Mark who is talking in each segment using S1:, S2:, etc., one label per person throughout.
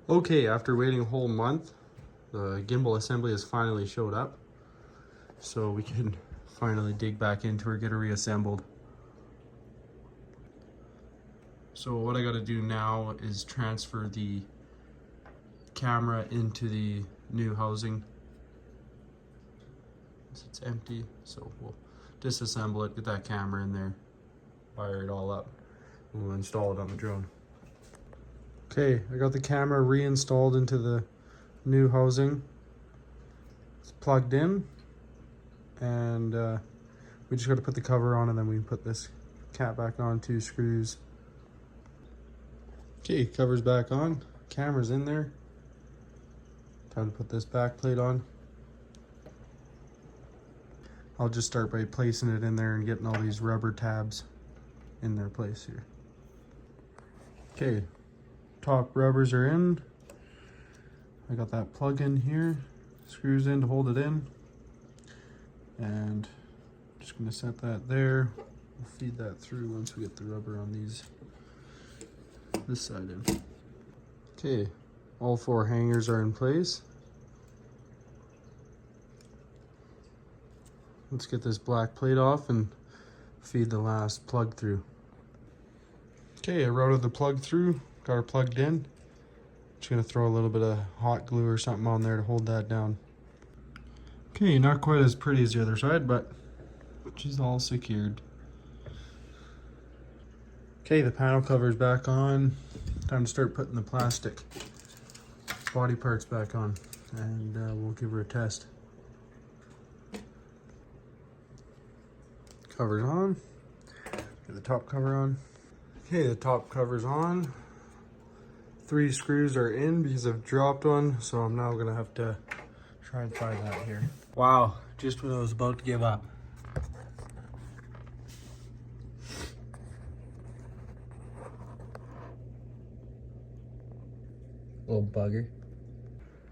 S1: Okay, after waiting a whole month, the gimbal assembly has finally showed up. So we can finally dig back into her, get her reassembled. So what I gotta do now is transfer the camera into the new housing. It's empty, so we'll disassemble it, get that camera in there, wire it all up, and we'll install it on the drone. Okay, I got the camera reinstalled into the new housing. It's plugged in, and we just got to put the cover on, and then we can put this cap back on, 2 screws. Okay, cover's back on, camera's in there. Time to put this back plate on. I'll just start by placing it in there and getting all these rubber tabs in their place here. Okay, top rubbers are in. I got that plug in here, screws in to hold it in. And just gonna set that there. We'll feed that through once we get the rubber on this side in. Okay, all 4 hangers are in place. Let's get this black plate off and feed the last plug through. Okay, I routed the plug through, got her plugged in. Just gonna throw a little bit of hot glue or something on there to hold that down. Okay, not quite as pretty as the other side, but she's all secured. Okay, the panel cover's back on. Time to start putting the plastic body parts back on, and we'll give her a test. Cover's on. Get the top cover on. Okay, the top cover's on. 3 screws are in because I've dropped one, so I'm now gonna have to try and find that here. Wow, just when I was about to give up. Little bugger.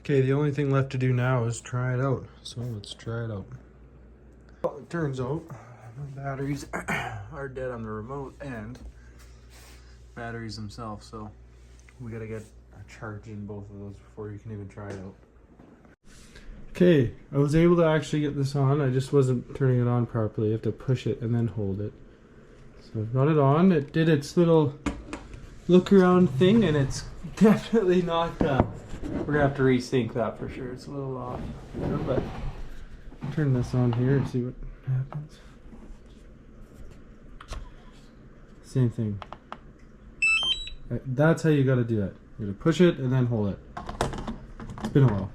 S1: Okay, the only thing left to do now is try it out. So let's try it out. Well, it turns out the batteries are dead on the remote and batteries themselves, so we gotta get a charge in both of those before you can even try it out. Okay, I was able to actually get this on. I just wasn't turning it on properly. You have to push it and then hold it. So I've got it on. It did its little look around thing, and it's definitely not we're gonna have to resync that for sure. It's a little off, but I'll turn this on here and see what happens. Same thing. That's how you gotta do it. You gotta push it and then hold it. It's been a while.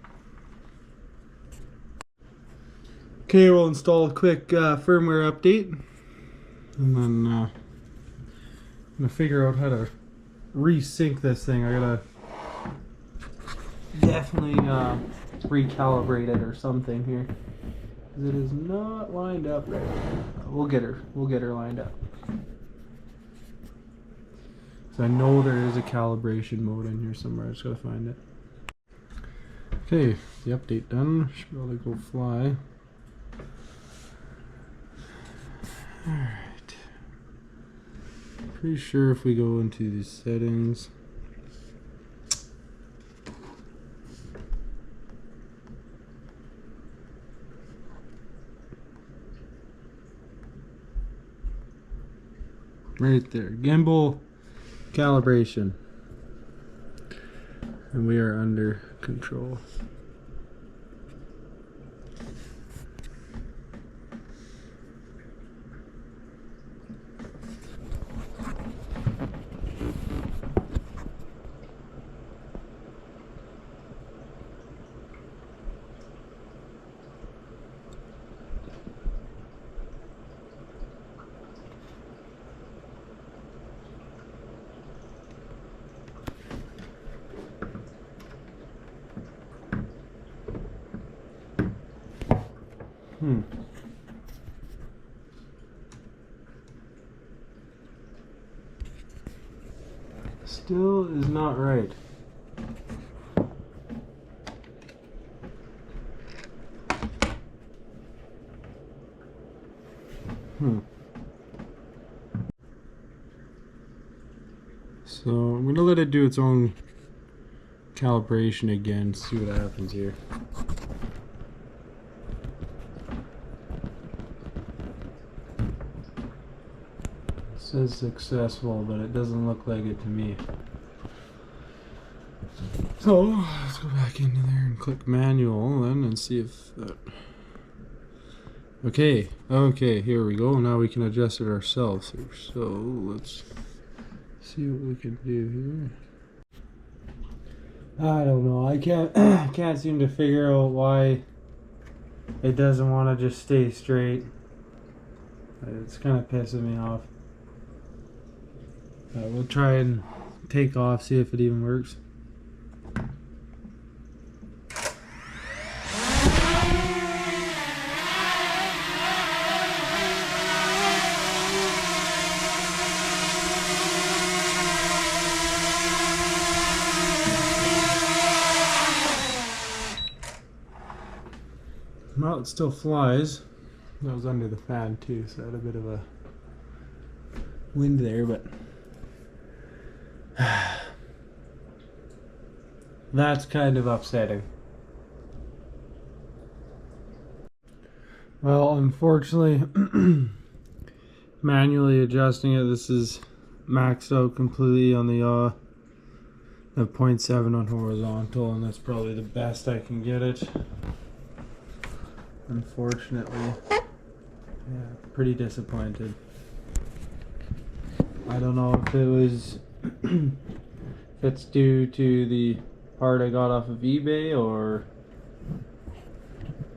S1: Okay, we'll install a quick firmware update, and then I'm gonna figure out how to resync this thing. I gotta definitely recalibrate it or something here, because it is not lined up right. We'll get her lined up. So I know there is a calibration mode in here somewhere. I just gotta find it. Okay, the update done. Should be able to go fly. Alright. Pretty sure if we go into the settings. Right there. Gimbal calibration. And we are under control. Still is not right. So I'm going to let it do its own calibration again, see what happens here. It says successful, but it doesn't look like it to me. So let's go back into there and click manual then and see if that. Okay, here we go. Now we can adjust it ourselves here. So let's see what we can do here. I don't know. I can't seem to figure out why it doesn't want to just stay straight. It's kind of pissing me off. We'll try and take off, see if it even works. Well, it still flies. That was under the fan too, so I had a bit of a wind there, but that's kind of upsetting. Well, unfortunately, manually adjusting it, this is maxed out completely on the 0.7 on horizontal, and that's probably the best I can get it. Unfortunately, yeah, pretty disappointed. I don't know if it was if it's due to the part I got off of eBay, or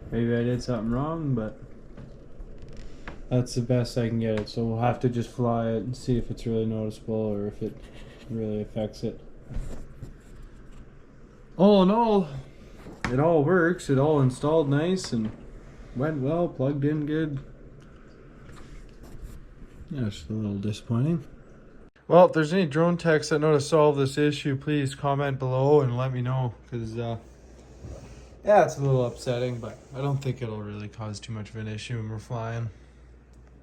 S1: maybe I did something wrong, but that's the best I can get it. So we'll have to just fly it and see if it's really noticeable or if it really affects it. All in all, it all works. It all installed nice and went well, plugged in good. Yeah, it's a little disappointing. Well, if there's any drone techs that know to solve this issue, please comment below and let me know, because yeah, it's a little upsetting, but I don't think it'll really cause too much of an issue when we're flying.